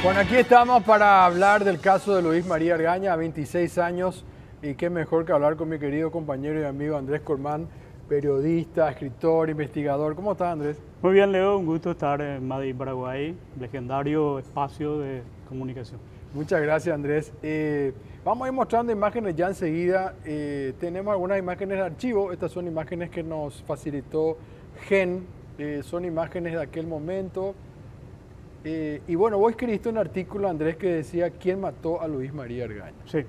Bueno, aquí estamos para hablar del caso de Luis María Argaña, 26 años, y qué mejor que hablar con mi querido compañero y amigo Andrés Cormán, periodista, escritor, investigador. ¿Cómo estás, Andrés? Muy bien, Leo, un gusto estar en Madrid, Paraguay, legendario espacio de comunicación. Muchas gracias, Andrés. Vamos a ir mostrando imágenes ya enseguida. Tenemos algunas imágenes de archivo. Estas son imágenes que nos facilitó GEN. Son imágenes de aquel momento. Y bueno, vos escribiste un artículo, Andrés, que decía ¿quién mató a Luis María Argaña? Sí.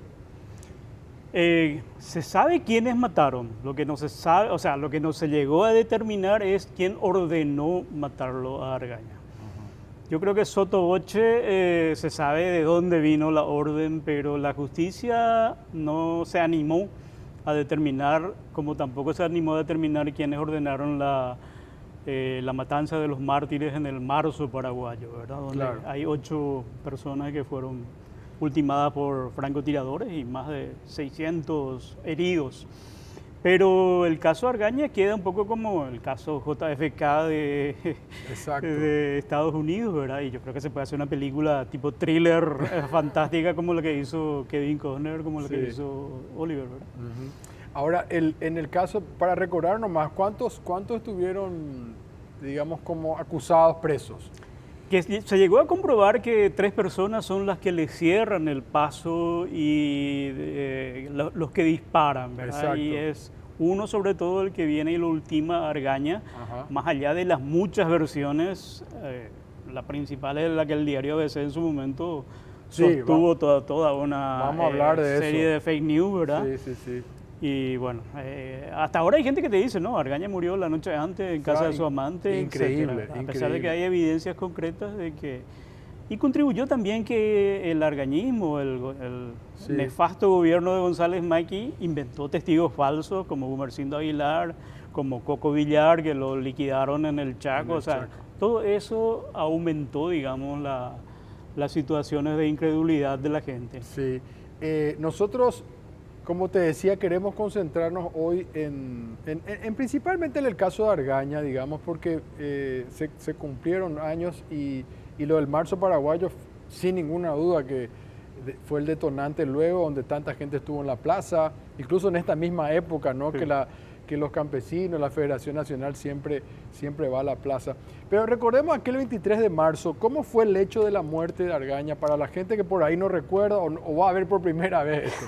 Se sabe quiénes mataron. Lo que no se sabe, o sea, lo que no se llegó a determinar es quién ordenó matarlo a Argaña. Yo creo que sotto voce se sabe de dónde vino la orden, pero la justicia no se animó a determinar, como tampoco se animó a determinar quiénes ordenaron la matanza de los mártires en el marzo paraguayo, ¿verdad? Donde Claro. hay 8 personas que fueron ultimadas por francotiradores y más de 600 heridos. Pero el caso Argaña queda un poco como el caso JFK Exacto. de Estados Unidos, ¿verdad? Y yo creo que se puede hacer una película tipo thriller fantástica como la que hizo Kevin Costner, como la que hizo Oliver, ¿verdad? Ahora, en el caso, para recordar nomás, ¿cuántos estuvieron, digamos, como acusados presos? Que se llegó a comprobar que 3 personas son las que le cierran el paso y los que disparan, ¿verdad? Exacto. Y es uno sobre todo el que viene y lo ultima a Argaña, Ajá. más allá de las muchas versiones, la principal es la que el diario ABC en su momento Sí, sostuvo toda una vamos a hablar de serie eso. de fake news, ¿verdad? Sí. Y bueno, hasta ahora hay gente que te dice, no, Argaña murió la noche antes en casa de su amante, increíble, etcétera, a pesar de que increíble. hay evidencias concretas de que... Y contribuyó también que el argañismo, el Sí. nefasto gobierno de González Maqui inventó testigos falsos como Gumersindo Aguilar, como Coco Villar, que lo liquidaron en el Chaco. el O sea, Chaco. todo eso aumentó, digamos, las situaciones de incredulidad de la gente. Sí. Nosotros, como te decía, queremos concentrarnos hoy en principalmente en el caso de Argaña, digamos, porque se cumplieron años y lo del marzo paraguayo, sin ninguna duda que fue el detonante luego, donde tanta gente estuvo en la plaza, incluso en esta misma época, ¿no? Sí. Que los campesinos, la Federación Nacional siempre va a la plaza. Pero recordemos aquel 23 de marzo, ¿cómo fue el hecho de la muerte de Argaña para la gente que por ahí no recuerda o va a ver por primera vez esto?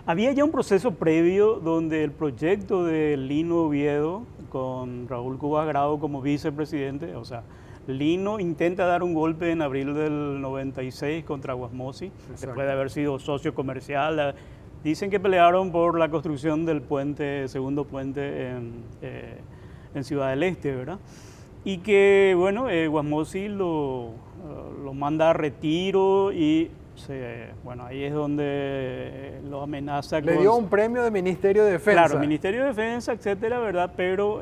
Había ya un proceso previo donde el proyecto de Lino Oviedo, con Raúl Cubas Grau como vicepresidente, o sea, Lino intenta dar un golpe en abril del 96 contra Guasmosi, después de haber sido socio comercial. Dicen que pelearon por la construcción del segundo puente en Ciudad del Este, ¿verdad? Y que, bueno, Guasmosi lo manda a retiro y bueno, ahí es donde lo amenaza. Le dio un premio del Ministerio de Defensa. Claro, Ministerio de Defensa, etcétera, ¿verdad? Pero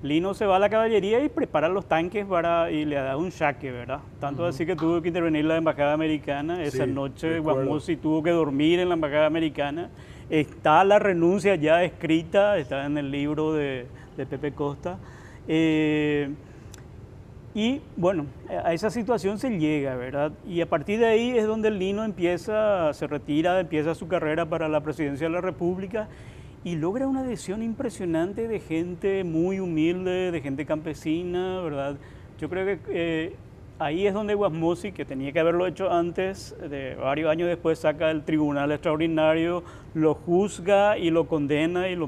Lino se va a la caballería y prepara los tanques y le da un jaque, ¿verdad? Tanto así que tuvo que intervenir la Embajada Americana. Esa noche Guasmosi tuvo que dormir en la Embajada Americana. Está la renuncia ya escrita, está en el libro de Pepe Costa. Y bueno, a esa situación se llega, ¿verdad? Y a partir de ahí es donde Lino se retira, empieza su carrera para la presidencia de la República y logra una adhesión impresionante de gente muy humilde, de gente campesina, ¿verdad? Yo creo que ahí es donde Guasmosi, que tenía que haberlo hecho antes, varios años después saca el tribunal extraordinario, lo juzga y lo condena y lo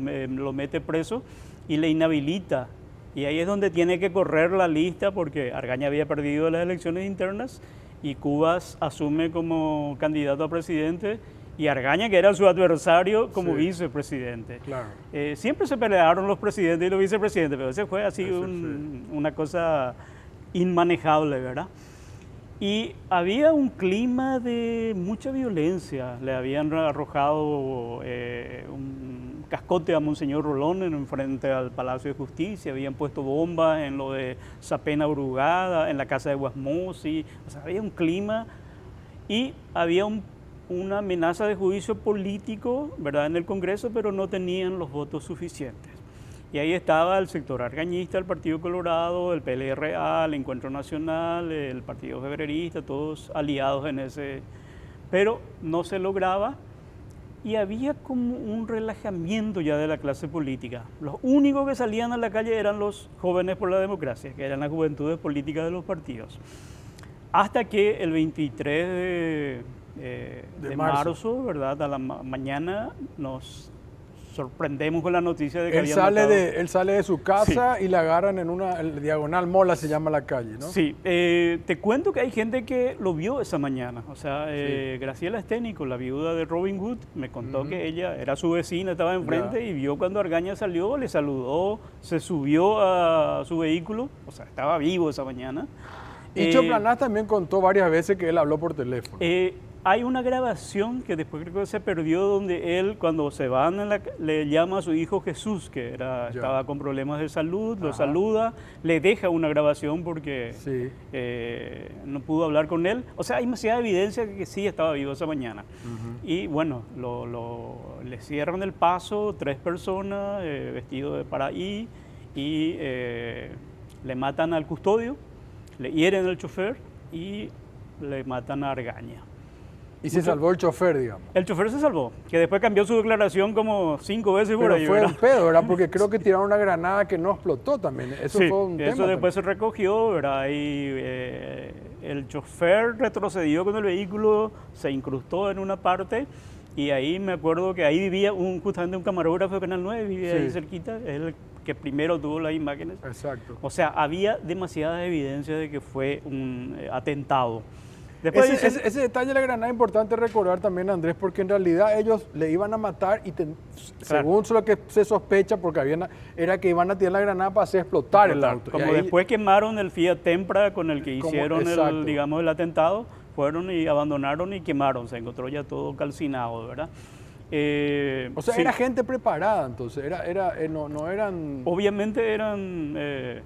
mete preso y le inhabilita. Y ahí es donde tiene que correr la lista porque Argaña había perdido las elecciones internas y Cubas asume como candidato a presidente y Argaña, que era su adversario, como vicepresidente. Claro. Siempre se pelearon los presidentes y los vicepresidentes, pero ese fue así una cosa inmanejable, ¿verdad? Y había un clima de mucha violencia. Le habían arrojado un cascote a Monseñor Rolón en frente al Palacio de Justicia, habían puesto bombas en lo de Sapena Brugada, en la casa de Guasmosi. O sea, había un clima y había una amenaza de juicio político, ¿verdad?, en el Congreso, pero no tenían los votos suficientes. Y ahí estaba el sector argañista, el Partido Colorado, el PLRA, el Encuentro Nacional, el Partido Febrerista, todos aliados en ese... Pero no se lograba y había como un relajamiento ya de la clase política. Los únicos que salían a la calle eran los jóvenes por la democracia, que eran las juventudes políticas de los partidos. Hasta que el 23 de marzo, ¿verdad? A la mañana nos sorprendemos con la noticia de que él sale de su casa y le agarran en una diagonal Mola, se llama la calle, ¿no? Sí, te cuento que hay gente que lo vio esa mañana. O sea, Graciela Esténico, la viuda de Robin Hood, me contó que ella era su vecina, estaba enfrente y vio cuando Argaña salió, le saludó, se subió a su vehículo, o sea, estaba vivo esa mañana. Y Choplanás también contó varias veces que él habló por teléfono. Hay una grabación que después creo que se perdió donde él, cuando se van, le llama a su hijo Jesús, que estaba con problemas de salud, lo saluda, le deja una grabación porque no pudo hablar con él. O sea, hay demasiada evidencia de que sí estaba vivo esa mañana. Y bueno, le cierran el paso 3 personas vestidos de paraí y le matan al custodio, le hieren al chofer y le matan a Argaña. Y se salvó el chofer, digamos. El chofer se salvó, que después cambió su declaración como 5 veces por ahí. Pero fue ¿verdad? un pedo, ¿verdad? Porque creo que tiraron una granada que no explotó también. Eso fue un tema. Eso después se recogió, ¿verdad? Y el chofer retrocedió con el vehículo, se incrustó en una parte y ahí me acuerdo que ahí vivía justamente un camarógrafo de Canal 9, vivía ahí cerquita, es el que primero tuvo las imágenes. Exacto. O sea, había demasiada evidencia de que fue un atentado. Ese detalle de la granada es importante recordar también, Andrés, porque en realidad ellos le iban a matar y según lo que se sospecha, porque era que iban a tirar la granada para hacer explotar el auto. Como después quemaron el Fiat Tempra con el que hicieron el atentado, fueron y abandonaron y quemaron, se encontró ya todo calcinado, ¿verdad? O sea, era gente preparada, entonces, no eran... Obviamente eran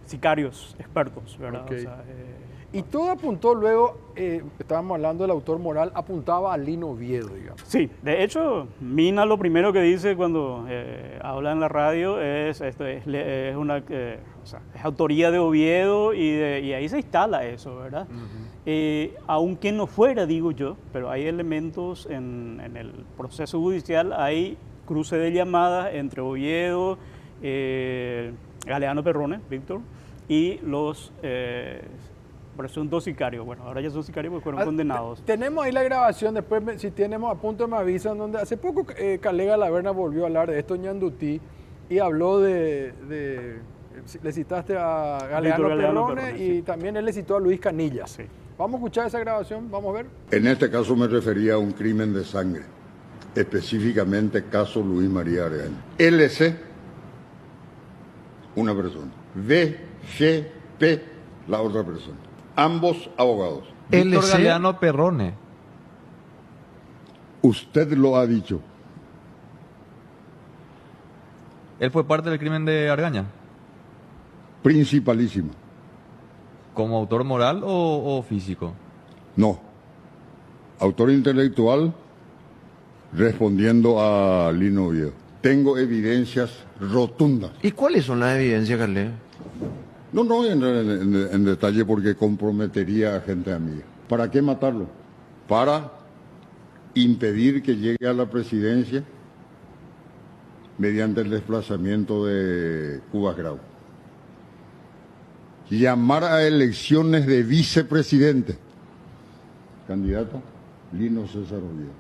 sicarios expertos, ¿verdad? Okay. O sea, y todo apuntó luego, estábamos hablando del autor moral, apuntaba a Lino Oviedo, digamos. Sí, de hecho, Mina lo primero que dice cuando habla en la radio es autoría de Oviedo y ahí se instala eso, ¿verdad? Aunque no fuera, digo yo, pero hay elementos en el proceso judicial, hay cruce de llamadas entre Oviedo, Galeano Perrone, Víctor, y los... presuntos sicarios, bueno, ahora ya son sicarios porque fueron condenados. Tenemos ahí la grabación, después si tenemos a punto me avisan, donde hace poco Calega Laverna volvió a hablar de esto, Ñandutí, y habló le citaste a Galeano Perrone y también él le citó a Luis Canillas. Sí. Vamos a escuchar esa grabación, vamos a ver. En este caso me refería a un crimen de sangre, específicamente caso Luis María Argaña. LC, una persona. VGP, la otra persona. Ambos abogados. Víctor Galeano Perrone. Usted lo ha dicho. ¿Él fue parte del crimen de Argaña? Principalísimo. ¿Como autor moral o físico? No. Autor intelectual respondiendo a Lino Oviedo. Tengo evidencias rotundas. ¿Y cuáles son las evidencias, Carle? No en detalle porque comprometería a gente amiga. ¿Para qué matarlo? Para impedir que llegue a la presidencia mediante el desplazamiento de Cubas Grau. Llamar a elecciones de vicepresidente. Candidato Lino César Oviedo.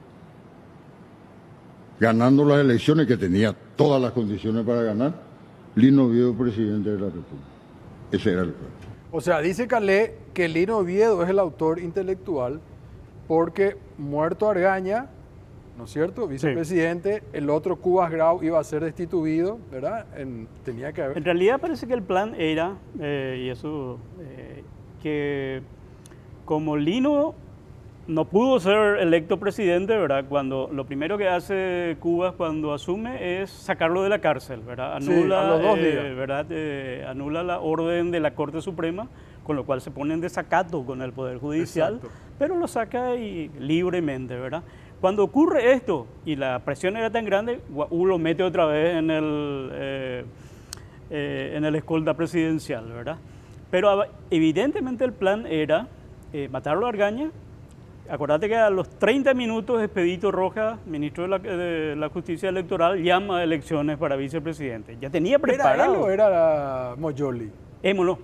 Ganando las elecciones, que tenía todas las condiciones para ganar, Lino Oviedo presidente de la República. Ese era el plan. O sea, dice Calé que Lino Oviedo es el autor intelectual porque muerto Argaña, ¿no es cierto? Vicepresidente, el otro Cubas Grau iba a ser destituido, ¿verdad? Tenía que haber... En realidad parece que el plan era, que como Lino no pudo ser electo presidente, ¿verdad? Lo primero que hace Cubas cuando asume es sacarlo de la cárcel, ¿verdad? Anula, a los 2 días. ¿verdad? Anula la orden de la Corte Suprema, con lo cual se pone en desacato con el Poder Judicial, Exacto. Pero lo saca libremente, ¿verdad? Cuando ocurre esto y la presión era tan grande, lo mete otra vez en el escolta presidencial, ¿verdad? Pero evidentemente el plan era matarlo a Argaña. Acordate que a los 30 minutos Expedito Rojas, ministro de la Justicia Electoral, llama a elecciones para vicepresidente. Ya tenía preparado. ¿Era él o era Moyoli?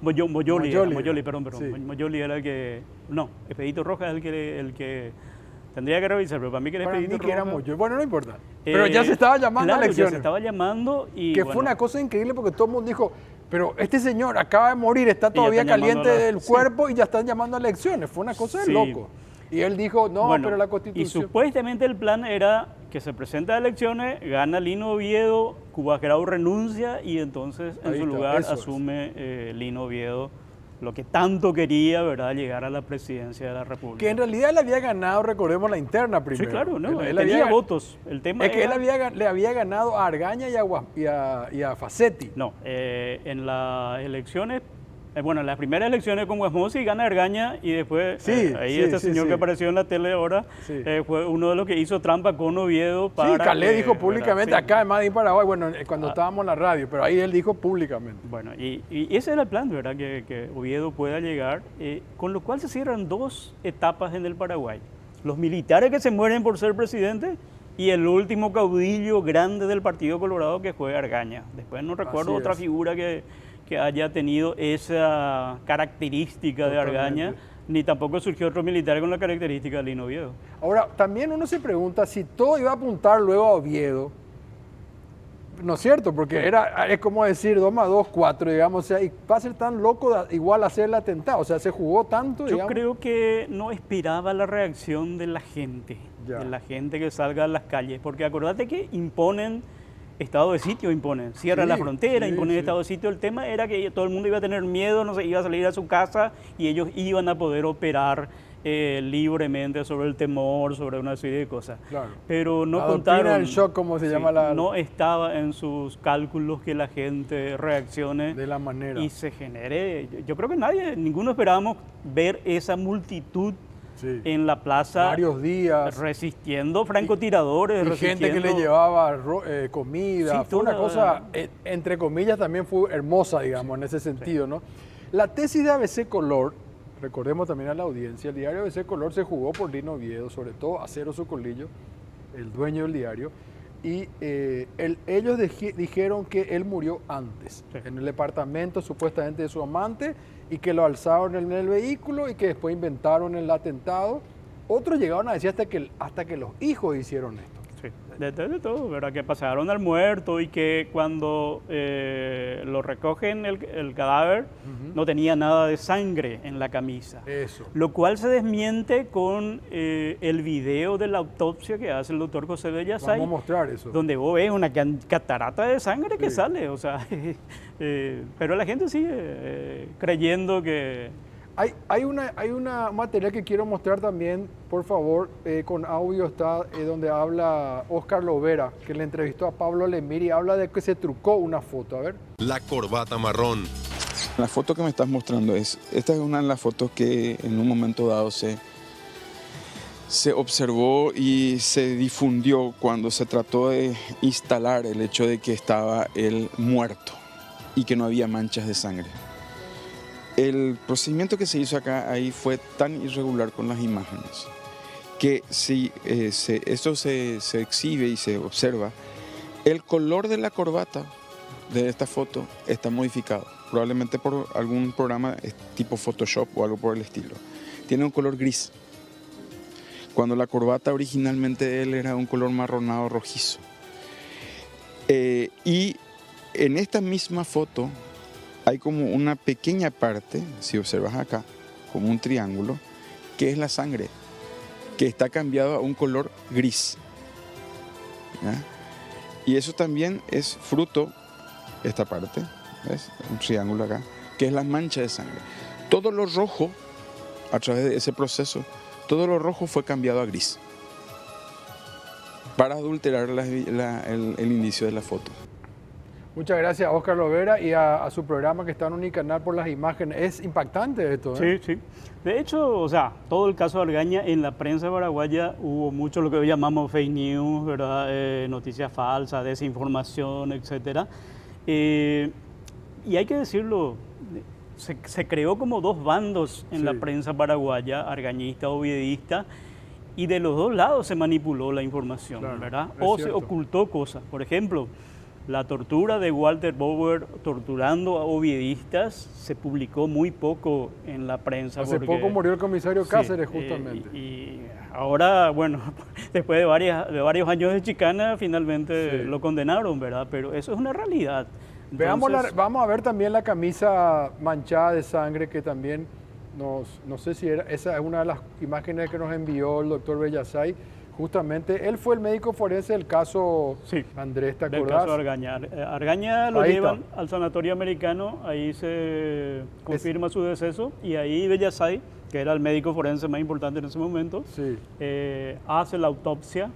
Moyoli, perdón. Sí. Moyoli era el que... No, Expedito Rojas es el que tendría que revisar, pero para mí que era Para mí Expedito que era Rojas... Moyoli. Bueno, no importa. Pero ya se estaba llamando a claro, elecciones. ya se estaba llamando y... Que bueno, fue una cosa increíble porque todo el mundo dijo, pero este señor acaba de morir, está todavía están llamando caliente a la- del sí. cuerpo y ya están llamando a elecciones. Fue una cosa de Sí. loco. Y él dijo, no, bueno, pero la y Constitución... supuestamente el plan era que se presenta a elecciones, gana Lino Oviedo, Cuba Grau renuncia y entonces en Ahí su está, lugar eso es. asume Lino Oviedo lo que tanto quería, ¿verdad?, llegar a la presidencia de la República. Que en realidad él había ganado, recordemos, la interna Sí, primero. claro, ¿no? Él Tenía había- votos. El tema Es que él era- le había ganado a Argaña y a Facetti. No, en las elecciones, bueno, en las primeras elecciones con Guasmosi gana Argaña y después Sí, ahí sí, este sí, señor sí. que apareció en la tele ahora Sí. fue uno de los que hizo trampa con Oviedo para... Sí, Calé que, dijo ¿verdad? públicamente Sí. acá en Madrid, Paraguay, bueno, cuando estábamos en la radio, pero ahí él dijo públicamente. Bueno, y ese era el plan, ¿verdad? Que Oviedo pueda llegar, con lo cual se cierran dos etapas en el Paraguay. Los militares que se mueren por ser presidente y el último caudillo grande del Partido Colorado que fue Argaña. Después no recuerdo Así otra es. figura que haya tenido esa característica de Argaña, Totalmente. ni tampoco surgió otro militar con la característica de Lino Oviedo. Ahora, también uno se pregunta si todo iba a apuntar luego a Oviedo, ¿no es cierto? Porque es como decir 2 más 2, 4, digamos, o sea, y va a ser tan loco igual hacer el atentado, o sea, se jugó tanto, Yo digamos. creo que no esperaba la reacción de la gente, Ya. de la gente que salga a las calles, porque acordate que imponen estado de sitio, cierran Sí, la frontera, sí, imponen sí. estado de sitio. El tema era que todo el mundo iba a tener miedo, no se iba a salir a su casa y ellos iban a poder operar libremente sobre el temor, sobre una serie de cosas. Claro. Pero no La doctrina contaron, del shock, como se sí, llama la... no estaba en sus cálculos que la gente reaccione De la manera. y se genere. Yo creo que ninguno esperábamos ver esa multitud Sí. en la plaza Varios días. resistiendo francotiradores, Y gente que le resistiendo- llevaba comida, Sí, fue una toda- cosa, entre comillas, también fue hermosa, digamos, en ese sentido, ¿no? La tesis de ABC Color, recordemos también a la audiencia, el diario ABC Color se jugó por Lino Oviedo, sobre todo Acero Socolillo, el dueño del diario, y ellos dijeron que él murió antes, Sí. en el departamento supuestamente de su amante, y que lo alzaron en el vehículo y que después inventaron el atentado. Otros llegaron a decir hasta que los hijos hicieron esto. Sí, de todo, ¿verdad? Que pasaron al muerto y que cuando lo recogen el cadáver no tenía nada de sangre en la camisa. Eso. Lo cual se desmiente con el video de la autopsia que hace el doctor José Bellasay, Vamos a mostrar eso. donde vos ves una catarata de sangre que Sí. sale, o sea, pero la gente sigue creyendo que... Hay una material que quiero mostrar también, por favor, con audio está donde habla Óscar Lovera, que le entrevistó a Pablo Lemir y habla de que se trucó una foto. A ver. La corbata marrón. La foto que me estás mostrando esta es una de las fotos que en un momento dado se observó y se difundió cuando se trató de instalar el hecho de que estaba él muerto y que no había manchas de sangre. El procedimiento que se hizo ahí fue tan irregular con las imágenes que si esto se exhibe y se observa, el color de la corbata de esta foto está modificado, probablemente por algún programa tipo Photoshop o algo por el estilo. Tiene un color gris, cuando la corbata originalmente de él era un color marronado rojizo. Y en esta misma foto hay como una pequeña parte, si observas acá, como un triángulo, que es la sangre, que está cambiado a un color gris. ¿Ya? Y eso también es fruto, esta parte, ¿ves? Un triángulo acá, que es la mancha de sangre. Todo lo rojo, a través de ese proceso, todo lo rojo fue cambiado a gris, para adulterar el inicio de la foto. Muchas gracias a Óscar Lovera y a su programa que está en Unicanal por las imágenes. Es impactante esto, ¿eh? Sí, sí. De hecho, o sea, todo el caso de Argaña en la prensa paraguaya hubo mucho lo que hoy llamamos fake news, ¿verdad? Noticias falsas, desinformación, etcétera. y hay que decirlo, se creó como dos bandos en la Sí. prensa paraguaya, argañista, oviedista, y de los dos lados se manipuló la información, Claro, ¿verdad? es O se cierto. ocultó cosas. Por ejemplo, la tortura de Walter Bauer torturando a oviedistas se publicó muy poco en la prensa. Hace porque- poco murió el comisario Sí, Cáceres, justamente. y ahora, bueno, después de varios años de chicana, finalmente Sí. lo condenaron, ¿verdad? Pero eso es una realidad. Veamos Entonces, vamos a ver también la camisa manchada de sangre que también no sé si era, esa es una de las imágenes que nos envió el doctor Bellasay. Justamente, él fue el médico forense del caso Sí, Andrés, ¿te del acordás? caso Argaña. Argaña lo Ahí llevan está. al sanatorio americano, ahí se confirma su deceso y ahí Bellasay, que era el médico forense más importante en ese momento, Sí. hace la autopsia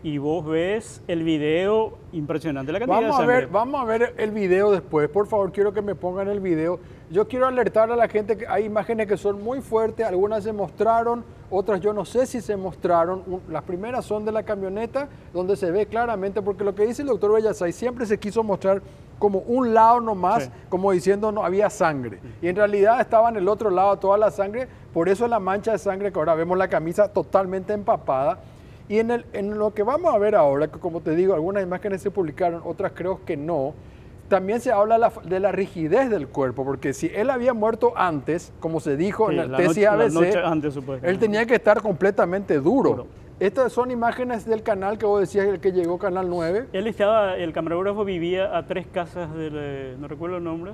y vos ves el video impresionante, la cantidad Vamos de sangre. vamos a ver el video después. Por favor, quiero que me pongan el video. Yo quiero alertar a la gente que hay imágenes que son muy fuertes. Algunas se mostraron, otras yo no sé si se mostraron. Las primeras son de la camioneta, donde se ve claramente, porque lo que dice el doctor Bellasay siempre se quiso mostrar como un lado nomás, Sí. como diciendo no había sangre. Y en realidad estaba en el otro lado toda la sangre, por eso la mancha de sangre que ahora vemos la camisa totalmente empapada. Y en lo que vamos a ver ahora, que como te digo, algunas imágenes se publicaron, otras creo que no, también se habla de la rigidez del cuerpo, porque si él había muerto antes, como se dijo Sí, en el la tesis noche- la ABC, noche antes, supuestamente. él tenía que estar completamente duro. Duro. Estas son imágenes del canal que vos decías, el que llegó, Canal 9. El camarógrafo vivía a 3 casas no recuerdo el nombre,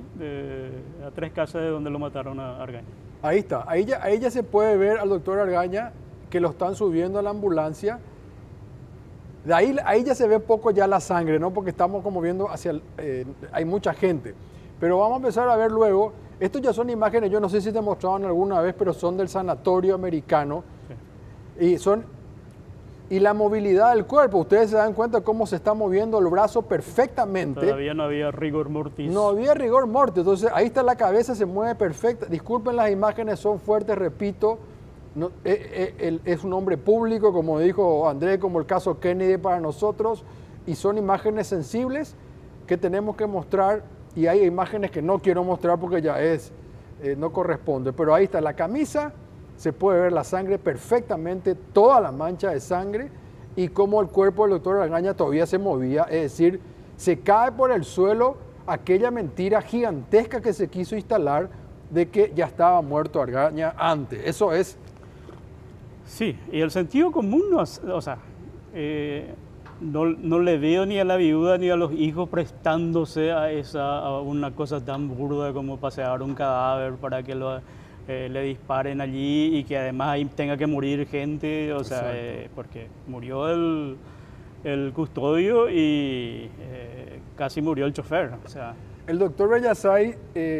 a 3 casas de donde lo mataron a Argaña. Ahí está, ahí ya se puede ver al doctor Argaña que lo están subiendo a la ambulancia. De ahí ya se ve poco ya la sangre, ¿no? Porque estamos como viendo hay mucha gente. Pero vamos a empezar a ver luego, estos ya son imágenes, yo no sé si te mostraban alguna vez, pero son del sanatorio americano. Y la movilidad del cuerpo, ustedes se dan cuenta cómo se está moviendo el brazo perfectamente. Todavía no había rigor mortis. No había rigor mortis, entonces ahí está la cabeza, se mueve perfecta. Disculpen, las imágenes son fuertes, repito. Él es un hombre público, como dijo Andrés, como el caso Kennedy para nosotros, y son imágenes sensibles que tenemos que mostrar, y hay imágenes que no quiero mostrar porque ya no corresponde. Pero ahí está la camisa, se puede ver la sangre perfectamente, toda la mancha de sangre, y cómo el cuerpo del doctor Argaña todavía se movía, es decir, se cae por el suelo aquella mentira gigantesca que se quiso instalar de que ya estaba muerto Argaña antes. Eso es. Sí, y el sentido común, no le veo ni a la viuda ni a los hijos prestándose a una cosa tan burda como pasear un cadáver para que le disparen allí y que además ahí tenga que morir gente, porque murió el custodio y casi murió el chofer. O sea, El doctor Bellasay,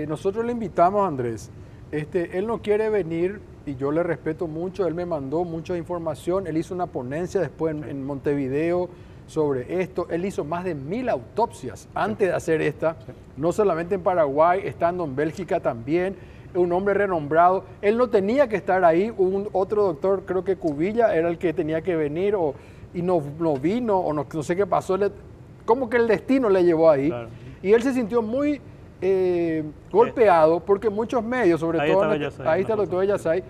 nosotros le invitamos, Andrés. Él no quiere venir y yo le respeto mucho. Él me mandó mucha información. Él hizo una ponencia después en Montevideo sobre esto. Él hizo más de 1000 autopsias antes de hacer esta. No solamente en Paraguay, estando en Bélgica también. Un hombre renombrado. Él no tenía que estar ahí. Otro doctor, creo que Cubilla, era el que tenía que venir y no vino o no sé qué pasó. Como que el destino le llevó ahí. Claro. Y él se sintió muy golpeado porque muchos medios, sobre Ahí todo, está Bellasay, ahí está el doctor Bellasay,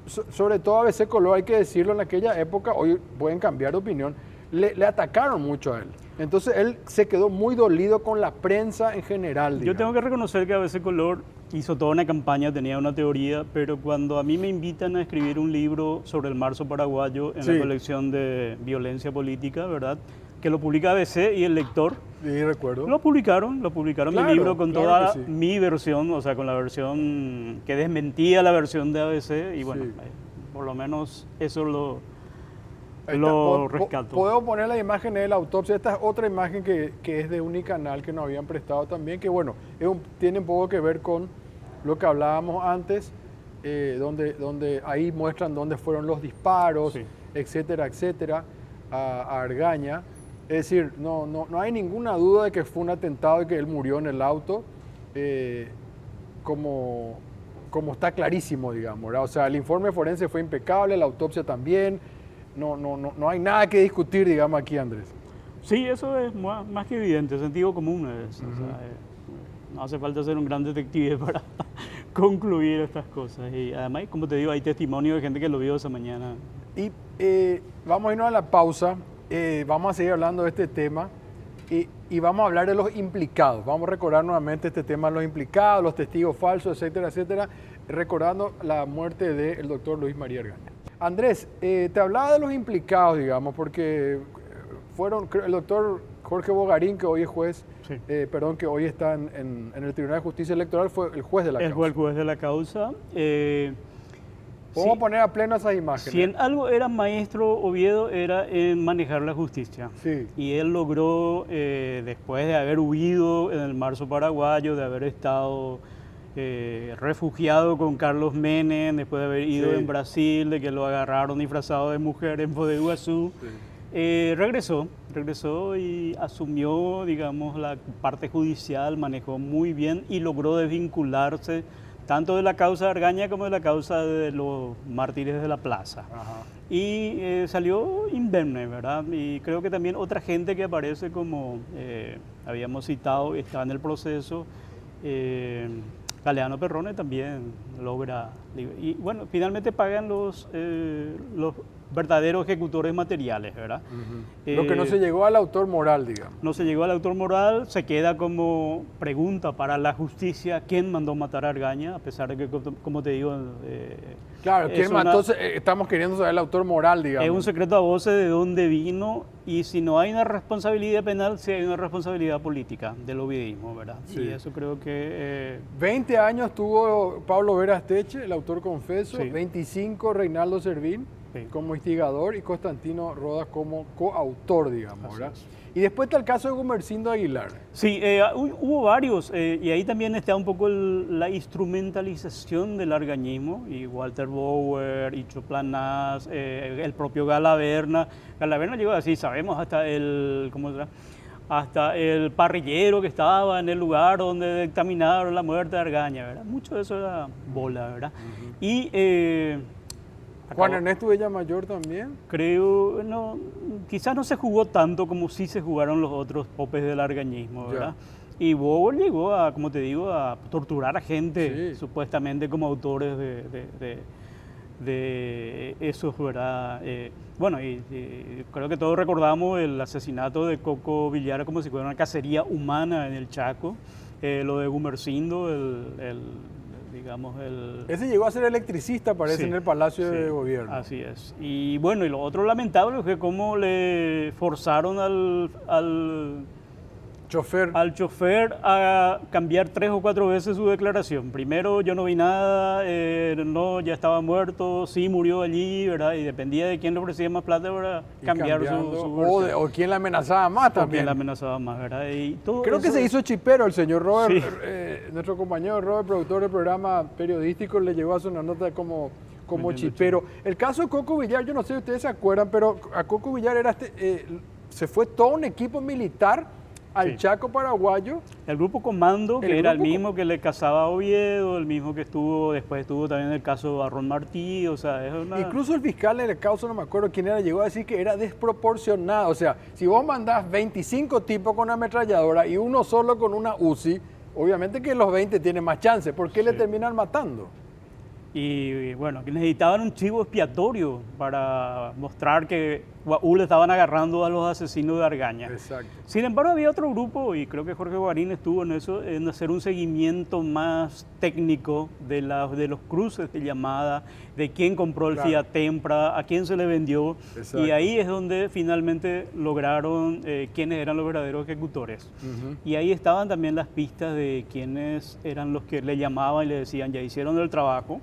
sobre todo ABC Color, hay que decirlo, en aquella época, hoy pueden cambiar de opinión, le atacaron mucho a él. Entonces él se quedó muy dolido con la prensa en general. yo digamos. tengo que reconocer que ABC Color hizo toda una campaña, tenía una teoría, pero cuando a mí me invitan a escribir un libro sobre el marzo paraguayo en Sí. la colección de violencia política, ¿verdad?, que lo publica ABC y el lector, Sí, recuerdo. lo publicaron Claro, mi libro con claro toda que sí. mi versión, o sea, con la versión que desmentía la versión de ABC, y bueno, Sí. por lo menos eso lo Ahí lo está. rescato. Puedo poner la imagen de la autopsia. Esta es otra imagen que es de Unicanal que nos habían prestado también, que bueno, tiene un poco que ver con lo que hablábamos antes, donde ahí muestran dónde fueron los disparos, Sí. etcétera, etcétera, a Argaña. Es decir, no hay ninguna duda de que fue un atentado y que él murió en el auto, como está clarísimo, digamos, ¿verdad? O sea, el informe forense fue impecable, la autopsia también. No hay nada que discutir, digamos, aquí, Andrés. Sí, eso es más que evidente, sentido común es. O sea, no hace falta ser un gran detective para concluir estas cosas. Y además, como te digo, hay testimonio de gente que lo vio esa mañana. Y vamos a irnos a la pausa, vamos a seguir hablando de este tema y vamos a hablar de los implicados. Vamos a recordar nuevamente este tema de los implicados, los testigos falsos, etcétera, etcétera, recordando la muerte del doctor Luis María Argaña. Andrés, te hablaba de los implicados, digamos, porque fueron el doctor Jorge Bogarín, que hoy es juez, Sí. que hoy está en el Tribunal de Justicia Electoral, fue el juez de la causa. Fue el juez de la causa. Vamos a poner a pleno esas imágenes. Si en algo era maestro Oviedo, era en manejar la justicia. Sí. Y él logró, después de haber huido en el marzo paraguayo, de haber estado refugiado con Carlos Menem, después de haber ido Sí. en Brasil, de que lo agarraron disfrazado de mujer en Foz de Iguazú, regresó y asumió, digamos, la parte judicial, manejó muy bien y logró desvincularse tanto de la causa de Argaña como de la causa de los mártires de la plaza. Ajá. Y salió indemne, ¿verdad? Y creo que también otra gente que aparece, como habíamos citado, está en el proceso. Galeano Perrone también logra. Y bueno, finalmente pagan los verdaderos ejecutores materiales, ¿verdad? Lo que no se llegó al autor moral, digamos. No se llegó al autor moral, se queda como pregunta para la justicia quién mandó matar a Argaña, a pesar de que, como te digo, Claro, es ¿quién una- mató? Estamos queriendo saber el autor moral, digamos. es un secreto a voces de dónde vino, y si no hay una responsabilidad penal, sí hay una responsabilidad política del ovidismo, ¿verdad? Sí. Y eso creo que 20 años tuvo Pablo Vera Asteche, el autor confeso, Sí. 25 Reinaldo Servín Sí. como instigador y Constantino Rodas como coautor, digamos, Así ¿verdad? es. Y después está el caso de Gumersindo Aguilar. sí, hubo varios, y ahí también está un poco la instrumentalización del argañismo, y Walter Bauer, Icho Planás, el propio Galaverna. Galaverna llegó así, sabemos, hasta hasta el parrillero que estaba en el lugar donde dictaminaron la muerte de Argaña, ¿verdad? Mucho de eso era bola, ¿verdad? Y Juan acabó- Ernesto Villamayor también. creo, no, quizás no se jugó tanto como sí se jugaron los otros popes del argañismo, Ya. ¿verdad? Y Bower llegó a, como te digo, a torturar a gente, Sí. supuestamente como autores de esos, ¿verdad? Bueno, y creo que todos recordamos el asesinato de Coco Villar como si fuera una cacería humana en el Chaco, lo de Gumersindo, digamos, Ese llegó a ser electricista, parece, Sí, en el Palacio sí, de Gobierno. Así es. Y bueno, y lo otro lamentable es que cómo le forzaron Chofer. al chofer a cambiar 3 o 4 veces su declaración. Primero, yo no vi nada, no, ya estaba muerto, sí murió allí, ¿verdad? Y dependía de quién le ofrecía más plata para y cambiar cambiando, su o quién la amenazaba más o quién también. la amenazaba más, ¿verdad? Y todo Creo que eso- se hizo chipero el señor Robert, Sí. nuestro compañero Robert, productor del programa periodístico, le llegó a hacer una nota como Vendiendo chipero. El caso de Coco Villar, yo no sé si ustedes se acuerdan, pero a Coco Villar se fue todo un equipo militar al Sí. Chaco paraguayo. El grupo Comando, que El era el grupo mismo que le cazaba a Oviedo, el mismo que después estuvo también el caso de Barrón Martí, o sea, es una... Incluso el fiscal en el caso, no me acuerdo quién era, llegó a decir que era desproporcionado. O sea, si vos mandás 25 tipos con una ametralladora y uno solo con una UCI, obviamente que los 20 tienen más chance. ¿Por qué le Sí. terminan matando? Y bueno, que necesitaban un chivo expiatorio para mostrar que Guaú le estaban agarrando a los asesinos de Argaña. Exacto. Sin embargo, había otro grupo, y creo que Jorge Guarín estuvo en eso, en hacer un seguimiento más técnico de los cruces de llamada, de quién compró el Claro. Fiat Tempra, a quién se le vendió. Exacto. Y ahí es donde finalmente lograron quiénes eran los verdaderos ejecutores. Ujú. Y ahí estaban también las pistas de quiénes eran los que le llamaban y le decían, ya hicieron el trabajo,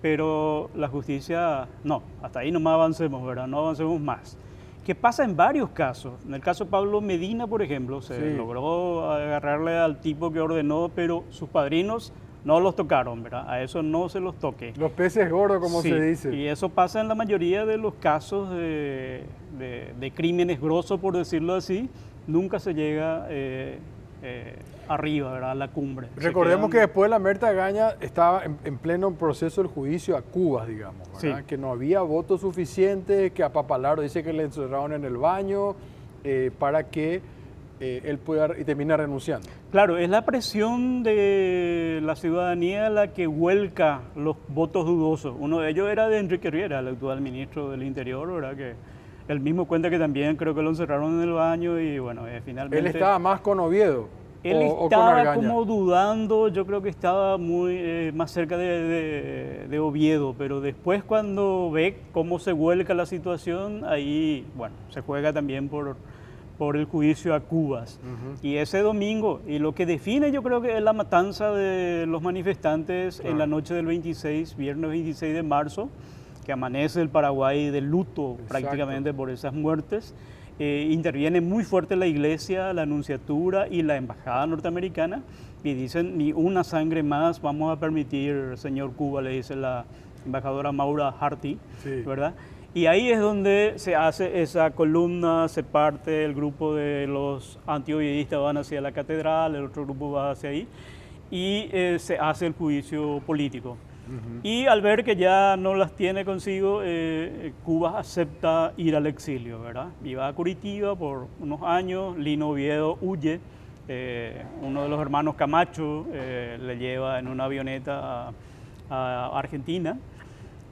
pero la justicia, no, hasta ahí no más avancemos, ¿verdad? No avancemos más. Que pasa en varios casos. En el caso de Pablo Medina, por ejemplo, se Sí. logró agarrarle al tipo que ordenó, pero sus padrinos no los tocaron, ¿verdad? A eso no se los toque. Los peces gordos, como Sí, se dice. y eso pasa en la mayoría de los casos de crímenes grosos, por decirlo así. Nunca se llega arriba, ¿verdad? A la cumbre. Se Recordemos que quedan- después la Merta Gaña estaba en pleno proceso del juicio a Cuba, digamos, ¿verdad? Sí. Que no había votos suficientes, que a Papalaro dice que le encerraron en el baño para que él puede y termina renunciando. Claro, es la presión de la ciudadanía la que vuelca los votos dudosos. Uno de ellos era de Enrique Riera, el actual ministro del Interior, ¿verdad? Que él mismo cuenta que también creo que lo encerraron en el baño y bueno, finalmente... Él estaba más con Oviedo. Él o con estaba Argaña. como dudando, yo creo que estaba muy más cerca de Oviedo, pero después cuando ve cómo se vuelca la situación, ahí, bueno, se juega también por el juicio a Cubas. Y ese domingo, y lo que define yo creo que es la matanza de los manifestantes en la noche del 26, viernes 26 de marzo, que amanece el Paraguay de luto prácticamente por esas muertes. Interviene muy fuerte la iglesia, la anunciatura y la embajada norteamericana y dicen ni una sangre más vamos a permitir, señor Cuba, le dice la embajadora Maura Harty, ¿verdad? Y ahí es donde se hace esa columna, se parte, el grupo de los antiovidistas van hacia la catedral, el otro grupo va hacia ahí y se hace el juicio político. Y al ver que ya no las tiene consigo, Cuba acepta ir al exilio, ¿verdad? Iba a Curitiba por unos años, Lino Oviedo huye, uno de los hermanos Camacho le lleva en una avioneta a Argentina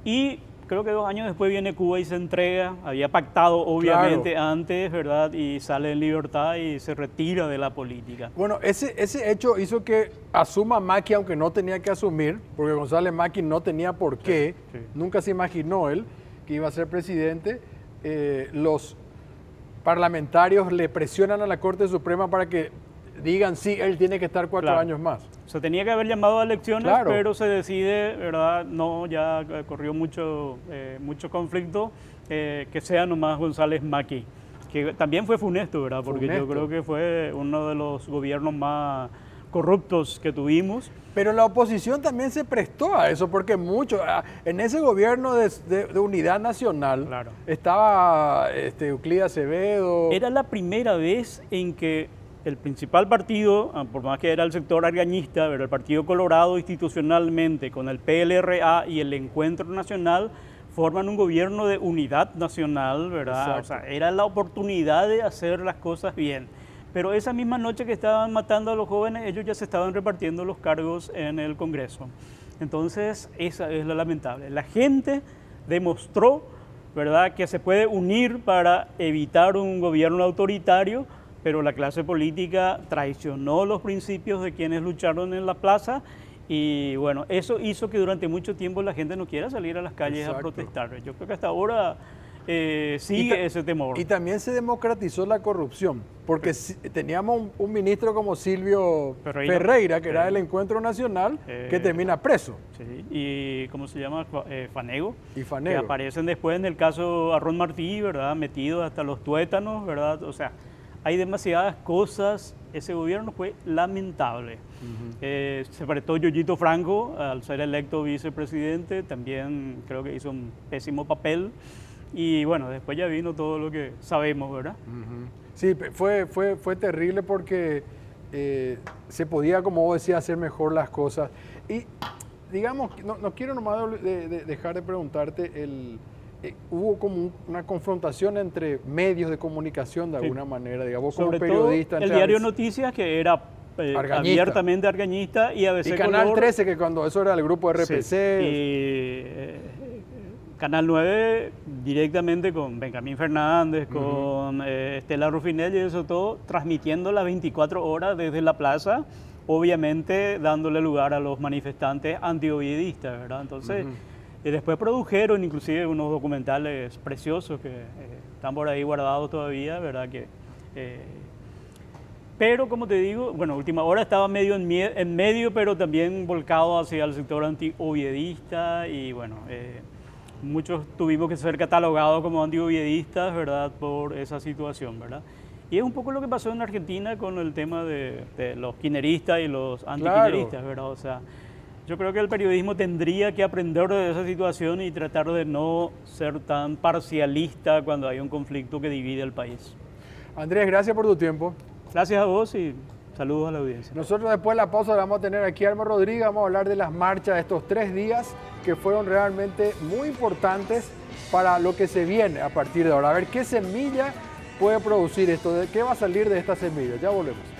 y creo que 2 años después viene Cuba y se entrega, había pactado obviamente antes, ¿verdad? Y sale en libertad y se retira de la política. Bueno, ese hecho hizo que asuma Macri, aunque no tenía que asumir, porque González Macri no tenía por qué, nunca se imaginó él que iba a ser presidente. Los parlamentarios le presionan a la Corte Suprema para que digan sí, él tiene que estar 4 años más. Se tenía que haber llamado a elecciones, Claro. pero se decide, ¿verdad? No, ya corrió mucho conflicto, que sea nomás González Macri, que también fue funesto, ¿verdad? Porque yo creo que fue uno de los gobiernos más corruptos que tuvimos. Pero la oposición también se prestó a eso, porque en ese gobierno de unidad nacional estaba Euclides Acevedo. Era la primera vez en que el principal partido, por más que era el sector argañista, pero el Partido Colorado institucionalmente con el PLRA y el Encuentro Nacional forman un gobierno de unidad nacional, ¿verdad? O sea, era la oportunidad de hacer las cosas bien. Pero esa misma noche que estaban matando a los jóvenes, ellos ya se estaban repartiendo los cargos en el Congreso. Entonces, esa es la lamentable. La gente demostró, ¿verdad?, que se puede unir para evitar un gobierno autoritario, pero la clase política traicionó los principios de quienes lucharon en la plaza y bueno, eso hizo que durante mucho tiempo la gente no quiera salir a las calles a protestar. Yo creo que hasta ahora sigue ese temor. Y también se democratizó la corrupción, porque teníamos un ministro como Silvio Ferreira, que era del Encuentro Nacional, que termina preso. Sí, y ¿cómo se llama? Fanego. Y Fanego. Que aparecen después en el caso Arrón Martí, ¿verdad? Metidos hasta los tuétanos, ¿verdad? O sea, hay demasiadas cosas, ese gobierno fue lamentable. Se prestó Yoyito Franco al ser electo vicepresidente, también creo que hizo un pésimo papel. Y bueno, después ya vino todo lo que sabemos, ¿verdad? Sí, fue terrible porque se podía, como vos decías, hacer mejor las cosas. Y digamos, no quiero nomás dejar de preguntarte, hubo como una confrontación entre medios de comunicación de alguna manera, digamos, como periodista. El diario Noticias, que era abiertamente argañista, y ABC y Canal Color, 13, que cuando eso era el grupo RPC. Canal 9 directamente con Benjamín Fernández, con Estela Rufinel y eso todo, transmitiendo las 24 horas desde la plaza, obviamente dándole lugar a los manifestantes antiovidistas, ¿verdad? Entonces, después produjeron inclusive unos documentales preciosos que están por ahí guardados todavía, ¿verdad? Pero como te digo, bueno, Última Hora estaba medio en medio, pero también volcado hacia el sector antiovidista y bueno, muchos tuvimos que ser catalogados como antioviedistas, ¿verdad? Por esa situación, ¿verdad? Y es un poco lo que pasó en Argentina con el tema de los kirchneristas y los antikirchneristas, ¿verdad? O sea, yo creo que el periodismo tendría que aprender de esa situación y tratar de no ser tan parcialista cuando hay un conflicto que divide el país. Andrés, gracias por tu tiempo. Gracias a vos y saludos a la audiencia. Nosotros después de la pausa vamos a tener aquí a Alma Rodríguez, vamos a hablar de las marchas de estos 3 días que fueron realmente muy importantes para lo que se viene a partir de ahora. A ver qué semilla puede producir esto? ¿De qué va a salir de esta semilla? Ya volvemos.